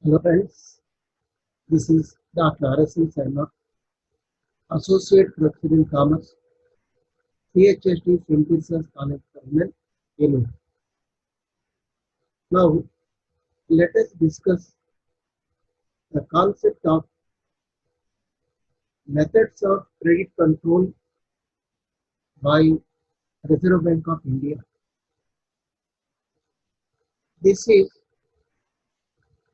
Hello friends, this is Dr. R.S.N. Sarma, Associate Professor in Commerce, CHSD St. Teresa's College for Women, Elur. Now, let us discuss the concept of methods of credit control by Reserve Bank of India. This is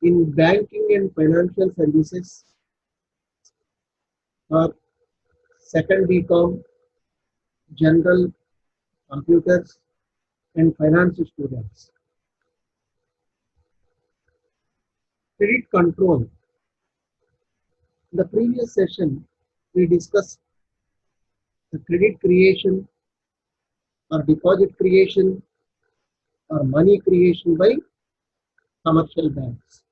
in banking and financial services for second BCom, general, computers, and finance students. Credit control. In the previous session, we discussed the credit creation or deposit creation or money creation by commercial banks.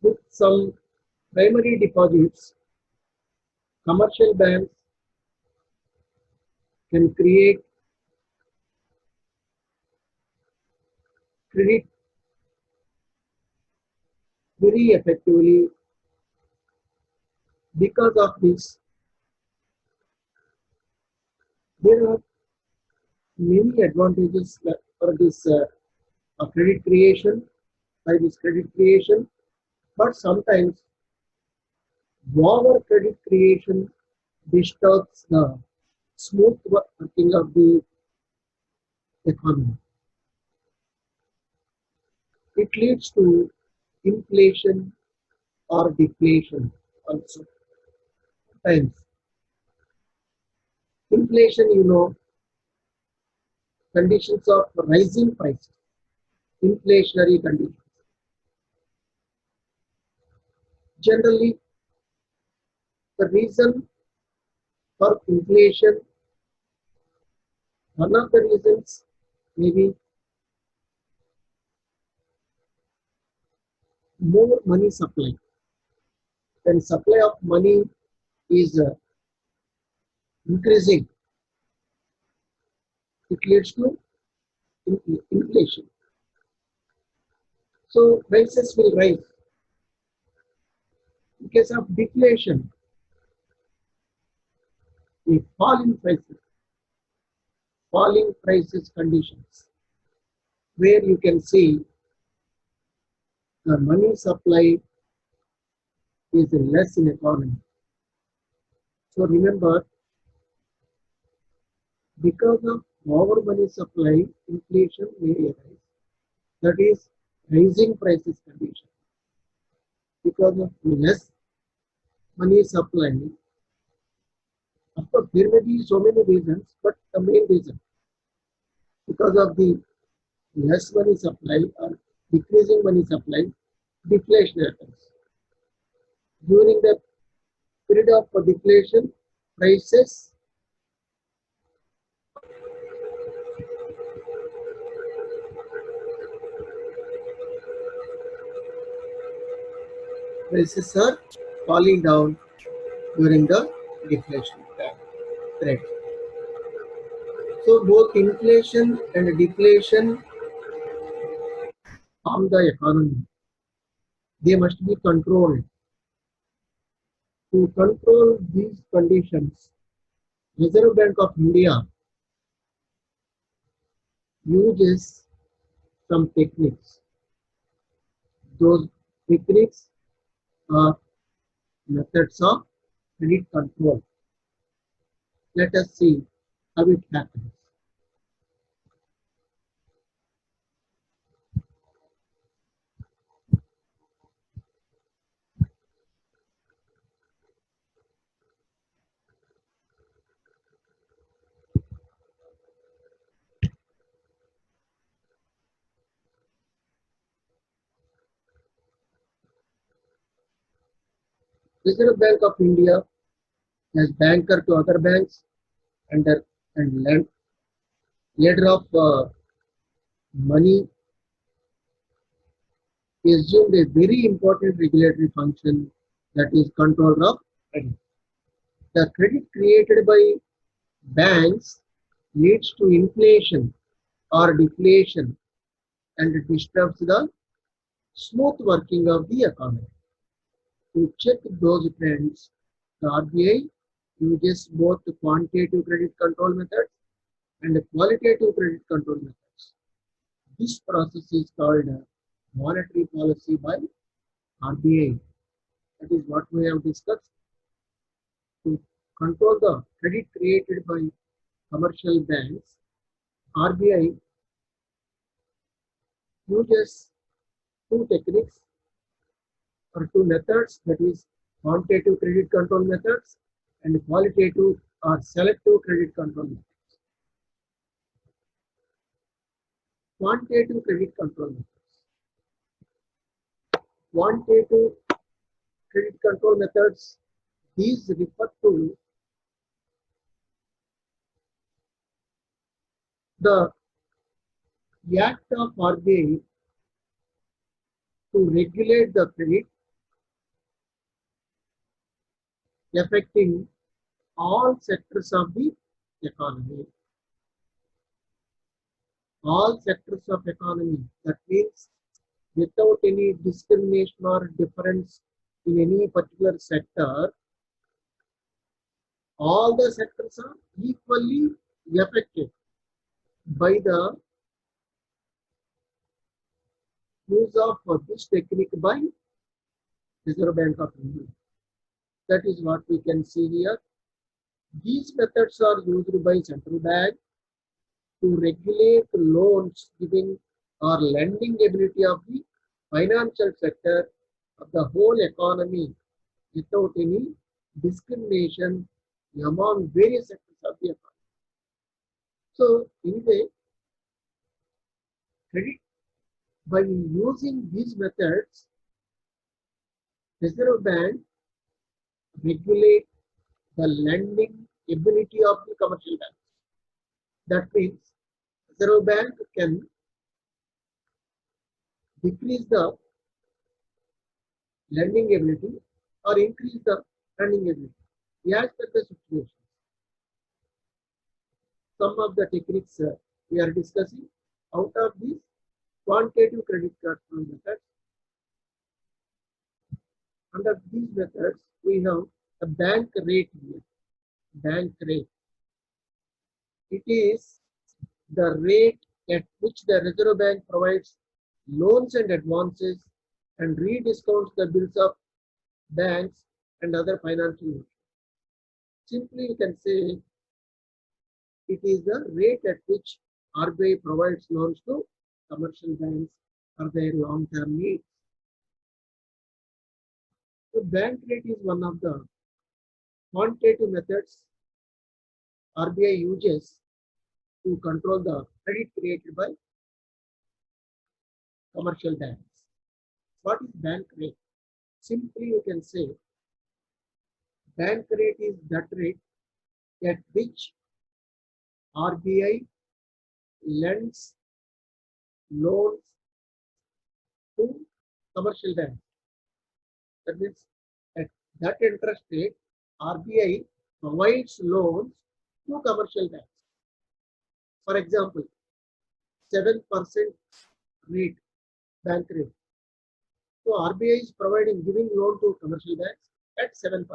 With some primary deposits, commercial banks can create credit very effectively. Because of this, there are many advantages for this credit creation, by this credit creation, but sometimes over credit creation disturbs the smooth working of the economy. It leads to inflation or deflation also. Sometimes inflation, conditions of rising prices, inflationary conditions. Generally, the reason for inflation, one of the reasons maybe more money supply. When supply of money is increasing, it leads to inflation. So prices will rise. In case of deflation, a fall in prices, falling prices conditions, where you can see the money supply is less in economy. So remember, because of over money supply, inflation may arise. That is rising prices condition. Because of less money supply, of course there may be so many reasons, but the main reason, because of the less money supply or decreasing money supply, deflation happens. During the period of deflation, prices are falling down during the deflation period. So both inflation and deflation harm the economy. They must be controlled. To control these conditions, Reserve Bank of India uses some techniques. Those techniques are methods of credit control. Let us see how it happens. Reserve Bank of India as banker to other banks and lender of money assumed a very important regulatory function, that is control of credit. The credit created by banks leads to inflation or deflation and disturbs the smooth working of the economy. To check those trends, the RBI uses both quantitative credit control methods and qualitative credit control methods. This process is called monetary policy by RBI. That is what we have discussed. To control the credit created by commercial banks, RBI uses two techniques or two methods, that is quantitative credit control methods and qualitative or selective credit control methods. Quantitative credit control methods. Quantitative credit control methods, these refer to the act of RBI to regulate the credit affecting all sectors of the economy. All sectors of economy. That means without any discrimination or difference in any particular sector, all the sectors are equally affected by the use of this technique by Reserve Bank of India. That is what we can see here. These methods are used by central bank to regulate loans giving or lending ability of the financial sector of the whole economy without any discrimination among various sectors of the economy. So, in a way, credit by using these methods, Reserve Bank regulate the lending ability of the commercial banks. That means Reserve Bank can decrease the lending ability or increase the lending ability as per the situation. Some of the techniques we are discussing out of these quantitative credit control methods. Under these methods, we have a bank rate here. Bank rate. It is the rate at which the Reserve Bank provides loans and advances and rediscounts the bills of banks and other financial institutions. Simply, you can say it is the rate at which RBI provides loans to commercial banks for their long-term needs. So, bank rate is one of the quantitative methods RBI uses to control the credit created by commercial banks. What is bank rate? Simply, you can say bank rate is that rate at which RBI lends loans to commercial banks. That means at that interest rate, RBI provides loans to commercial banks. For example, 7% rate, bank rate. So RBI is giving loan to commercial banks at 7%.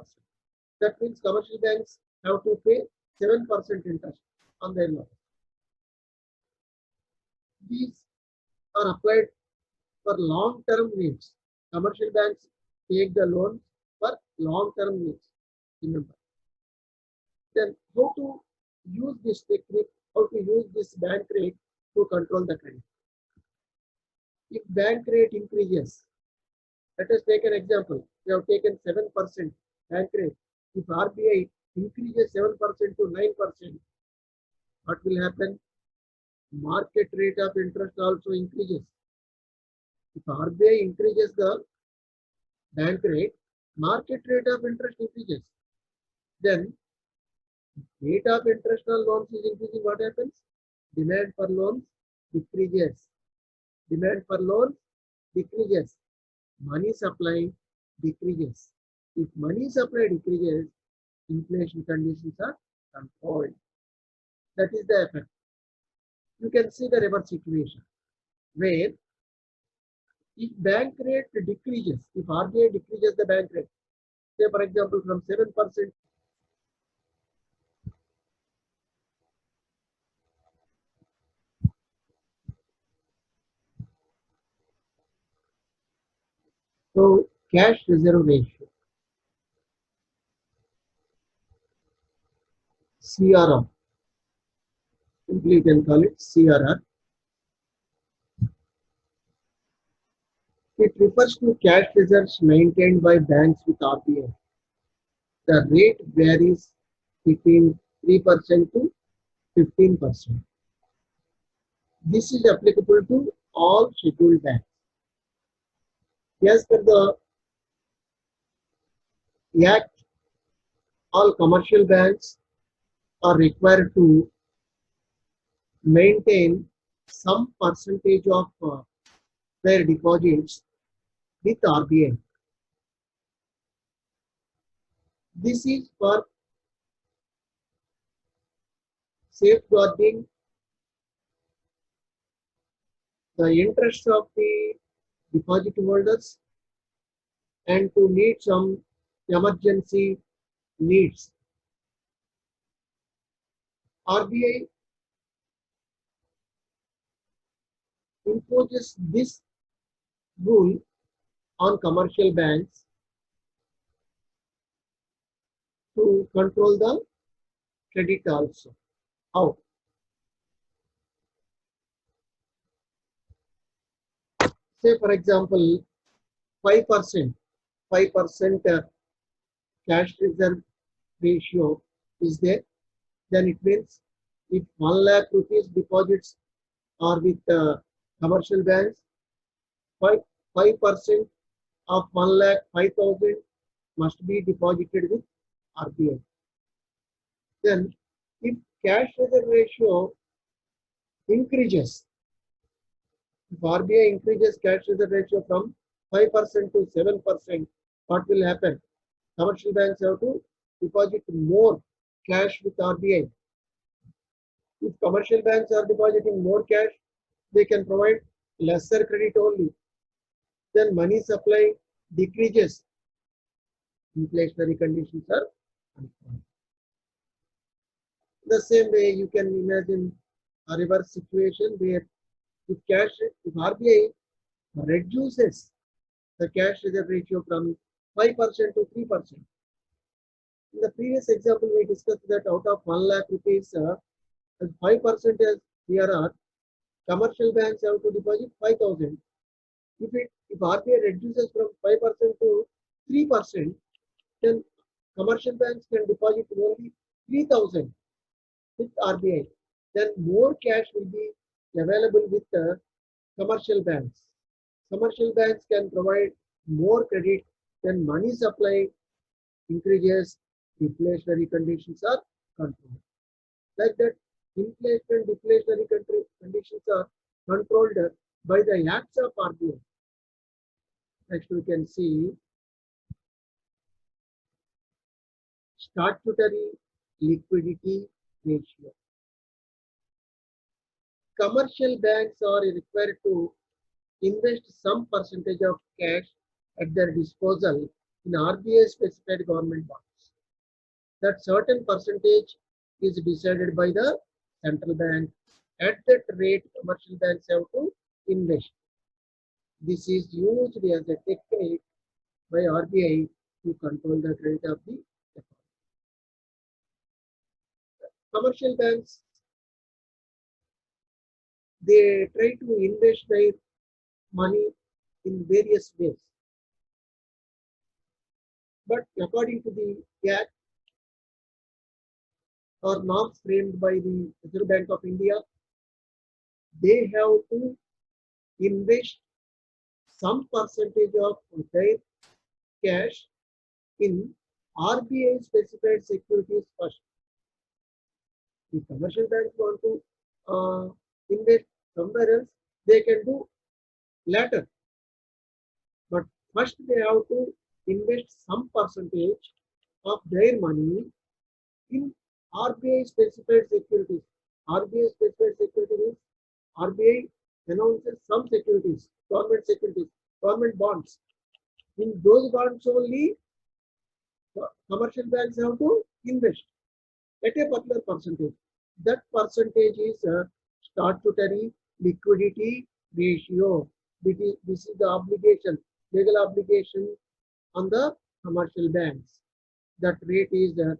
That means commercial banks have to pay 7% interest on their loan. These are applied for long-term needs. Commercial banks take the loan for long-term needs. Remember. Then how to use this technique, how to use this bank rate to control the credit. If bank rate increases, let us take an example. We have taken 7% bank rate. If RBI increases 7% to 9%, what will happen? Market rate of interest also increases. If RBI increases the bank rate, market rate of interest increases. Then rate of interest on loans is increasing. What happens? Demand for loans decreases. Demand for loans decreases. Money supply decreases. If money supply decreases, inflation conditions are controlled. That is the effect. You can see the reverse situation. where if bank rate decreases, if RBI decreases the bank rate, say for example from 7%, so cash reserve ratio, CRR, simply you can call it CRR. It refers to cash reserves maintained by banks with RBI. The rate varies between 3% to 15%. This is applicable to all scheduled banks. As per the Act, all commercial banks are required to maintain some percentage of their deposits with RBI. This is for safeguarding the interests of the deposit holders and to meet some emergency needs. RBI imposes this rule on commercial banks to control the credit also. How? Say for example, 5%, 5% cash reserve ratio is there, then it means if 1 lakh rupees deposits are with commercial banks, 5% of 1 lakh 5,000 must be deposited with RBI. Then if cash reserve ratio increases, if RBI increases cash reserve ratio from 5% to 7%, what will happen? Commercial banks have to deposit more cash with RBI. If commercial banks are depositing more cash, they can provide lesser credit only. Then money supply decreases. Inflationary conditions are unfolding. The same way you can imagine a reverse situation where if RBI reduces the cash reserve ratio from 5% to 3%. In the previous example, we discussed that out of 1 lakh rupees, 5% as CRR, commercial banks have to deposit 5,000. If RBI reduces from 5% to 3%, then commercial banks can deposit only 3,000 with RBI. Then more cash will be available with the commercial banks. Commercial banks can provide more credit, then money supply increases, deflationary conditions are controlled. Like that, inflation and deflationary conditions are controlled by the acts of RBI. Next, we can see statutory liquidity ratio. Commercial banks are required to invest some percentage of cash at their disposal in RBI specified government bonds. That certain percentage is decided by the central bank. At that rate, commercial banks have to invest. This is used as a technique by RBI to control the credit of the economy. Commercial banks, they try to invest their money in various ways. But according to the Act or norms framed by the Reserve Bank of India, they have to invest some percentage of their cash in RBI specified securities first. If commercial banks want to invest somewhere else, they can do later. But first they have to invest some percentage of their money in RBI specified securities. RBI specified securities means RBI announces some securities, government bonds. In those bonds only, commercial banks have to invest at a particular percentage. That percentage is a statutory liquidity ratio. This is the obligation, legal obligation on the commercial banks. That rate is, of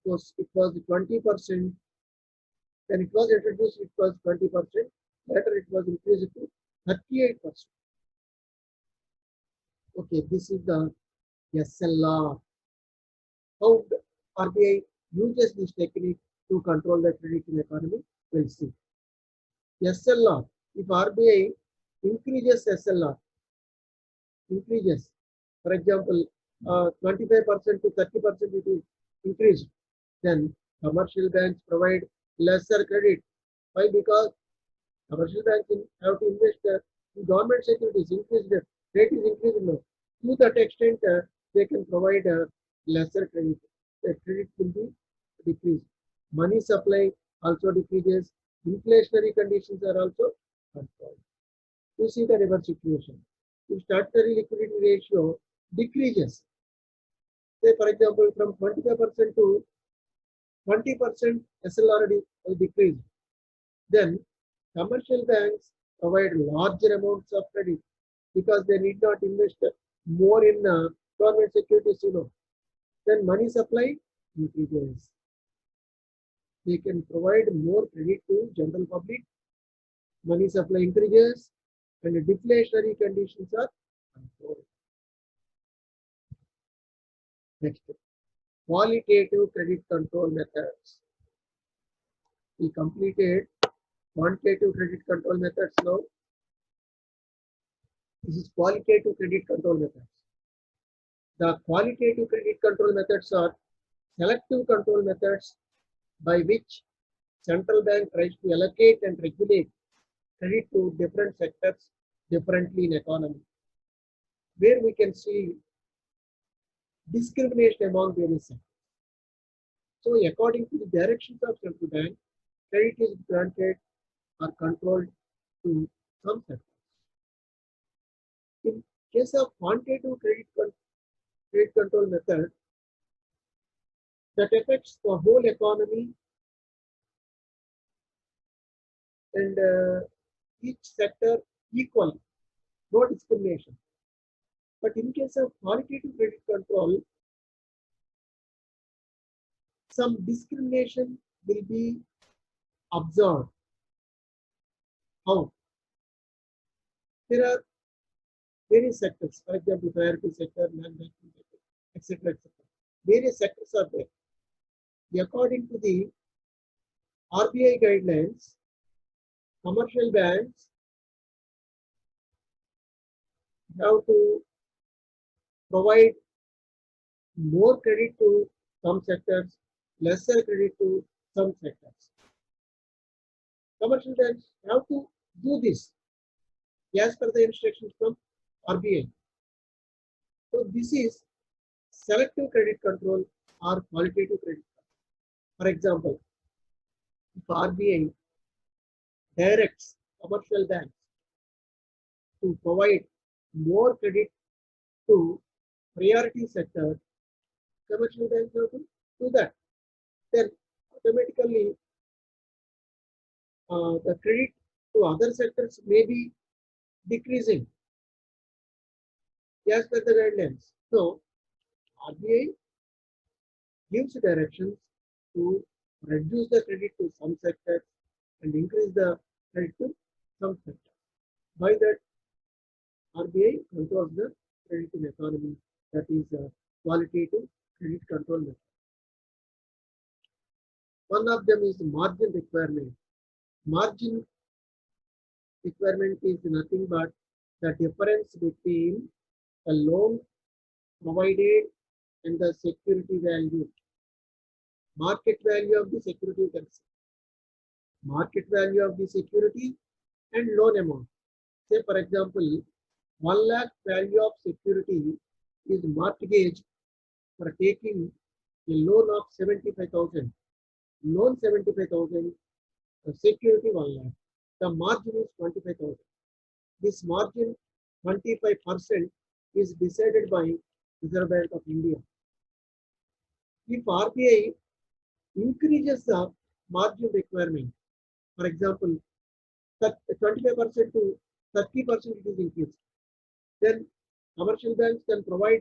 course, it was 20%. When it was introduced, it was 20%. Later, it was increased to 38%. Okay, this is the SLR. How the RBI uses this technique to control the credit in the economy? We'll see. SLR. If RBI increases SLR, for example, 25% to 30% it is increased, then commercial banks provide lesser credit. Why? Because commercial banks have to invest in government securities, the rate is increasing now. To that extent, they can provide lesser credit. The credit will be decreased. Money supply also decreases. Inflationary conditions are also controlled. You see the reverse situation. If statutory liquidity ratio decreases, say for example from 25% to 20% SLR decrease, then commercial banks provide larger amounts of credit because they need not invest more in government securities, Then money supply increases. They can provide more credit to general public. Money supply increases and the deflationary conditions are controlled. Next, qualitative credit control methods. We completed quantitative credit control methods now. This is qualitative credit control methods. The qualitative credit control methods are selective control methods by which central bank tries to allocate and regulate credit to different sectors differently in economy, where we can see discrimination among various sectors. So according to the directions of central bank, credit is granted or controlled to some sectors. In case of quantitative credit control method, that affects the whole economy and each sector equally, no discrimination. But in case of qualitative credit control, some discrimination will be observed. How? There are various sectors, for example, priority sector, non-banking sector, etc., etc. Various sectors are there. According to the RBI guidelines, commercial banks have to provide more credit to some sectors, lesser credit to some sectors. Commercial banks have to do this as per the instructions from RBI. So this is selective credit control or qualitative credit control. For example, if RBI directs commercial banks to provide more credit to priority sector, commercial banks have to do that. Then automatically the credit to other sectors may be decreasing as per the guidelines. So RBI gives directions to reduce the credit to some sectors and increase the credit to some sectors. By that, RBI controls the credit in economy. That is a qualitative credit control method. One of them is margin requirement. Margin requirement is nothing but the difference between the loan provided and the security value. Market value of the security, you can say. Market value of the security and loan amount. Say for example, 1 lakh value of security is mortgaged for taking a loan of 75,000. Loan 75,000, security 1 lakh. the margin is 25,000. This margin 25% is decided by Reserve Bank of India. If RBI increases the margin requirement, for example, 25% to 30% it is increased, then commercial banks can provide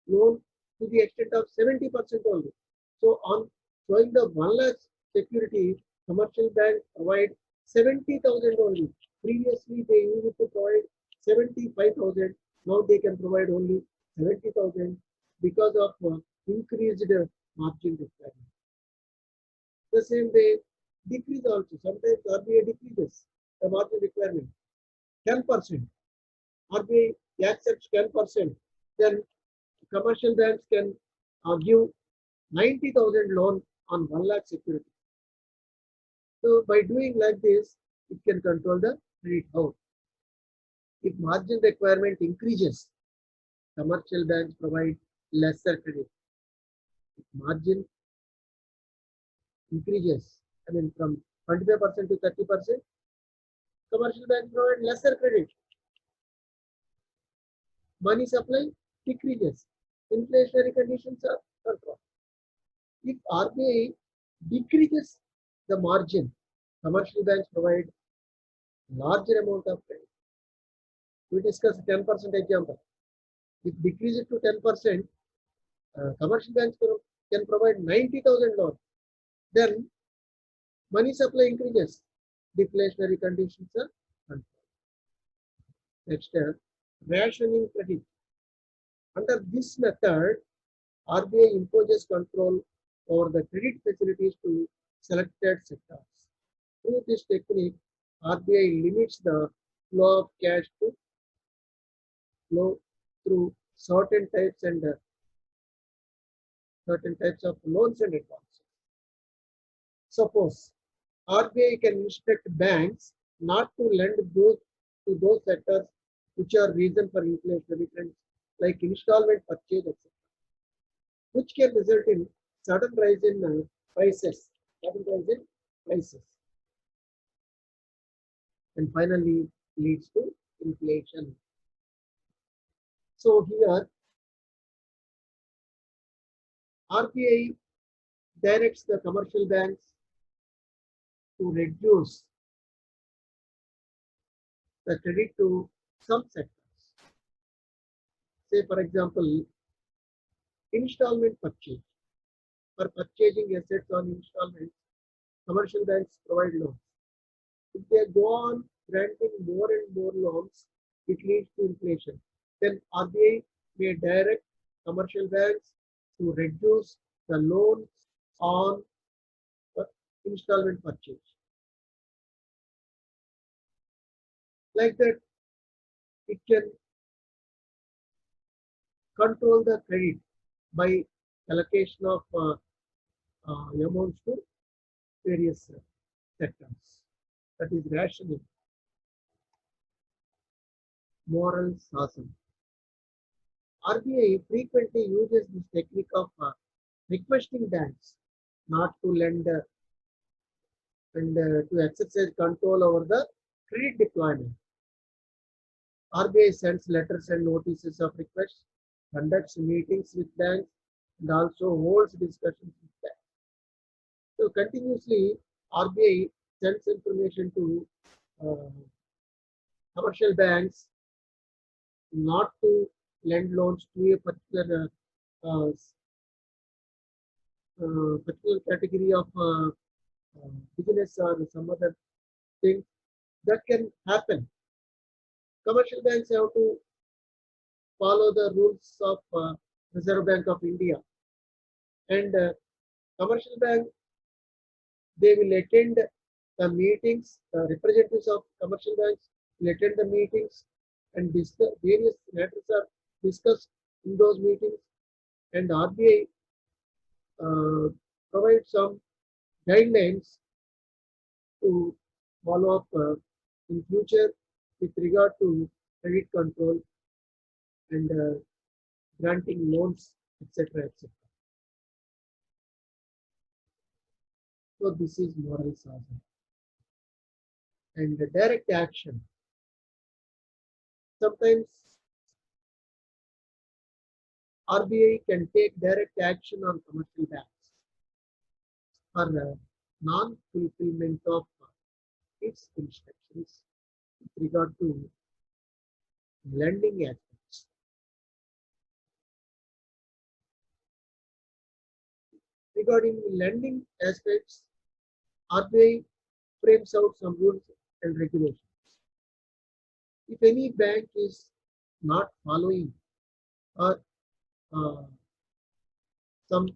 loan to the extent of 70% only. So on showing the 1 lakh security, commercial banks provide 70,000 only. Previously they used to provide 75,000. Now they can provide only 70,000 because of increased margin requirement. The same way, decrease also. Sometimes RBI decreases the margin requirement 10%. RBI accepts 10%. Then commercial banks can give 90,000 loan on 1 lakh security. So by doing like this, it can control the credit out. If margin requirement increases, commercial banks provide lesser credit. If margin increases, I mean from 25% to 30%, commercial banks provide lesser credit. Money supply decreases. Inflationary conditions are controlled. If RBI decreases the margin, commercial banks provide larger amount of credit. We discussed 10% example. If decreases to 10%, commercial banks can provide 90,000 loan. Then money supply increases. Deflationary conditions are controlled. Next, rationing credit. Under this method, RBI imposes control over the credit facilities to selected sectors. Through this technique, RBI limits the flow of cash to flow through certain types of loans and advances. Suppose RBI can instruct banks not to lend to those sectors which are reason for inflationary trends like installment purchase, etc., which can result in sudden rise in prices, and finally leads to inflation. So here RBI directs the commercial banks to reduce the credit to some sectors. Say for example, installment purchase. For purchasing assets on installments, commercial banks provide loans. If they go on granting more and more loans, it leads to inflation. Then RBI may direct commercial banks to reduce the loans on installment purchase. Like that, it can control the credit by allocation of amounts to various sectors. That is rationing. Moral Sasam. RBI frequently uses this technique of requesting banks not to lend and to exercise control over the credit deployment. RBI sends letters and notices of request, conducts meetings with banks, and also holds discussions with banks. So continuously, RBI sends information to commercial banks not to lend loans to a particular category of business or some other thing that can happen. Commercial banks have to follow the rules of Reserve Bank of India, and commercial bank, they will attend the meetings. The representatives of commercial banks will attend the meetings and discuss various matters are discussed in those meetings, and RBI provides some guidelines to follow up in future with regard to credit control and granting loans, etc., etc. So this is moral sasam. and the direct action. Sometimes RBI can take direct action on commercial banks for non-fulfillment of its instructions with regard to lending aspects. Regarding lending aspects, RBI frames out some rules and regulations. If any bank is not following or uh, some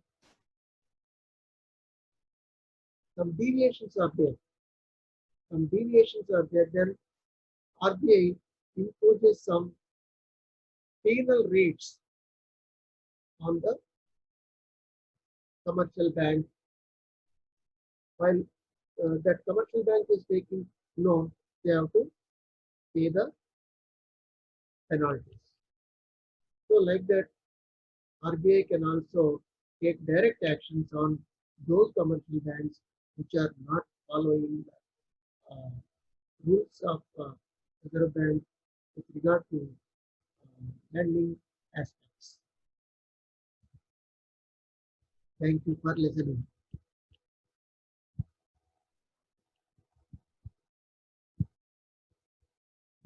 deviations are there, then RBI imposes some penal rates on the commercial bank while that commercial bank is taking loan, they have to pay the penalties. So like that, RBI can also take direct actions on those commercial banks which are not following the rules of Reserve Bank with regard to lending aspects. Thank you for listening.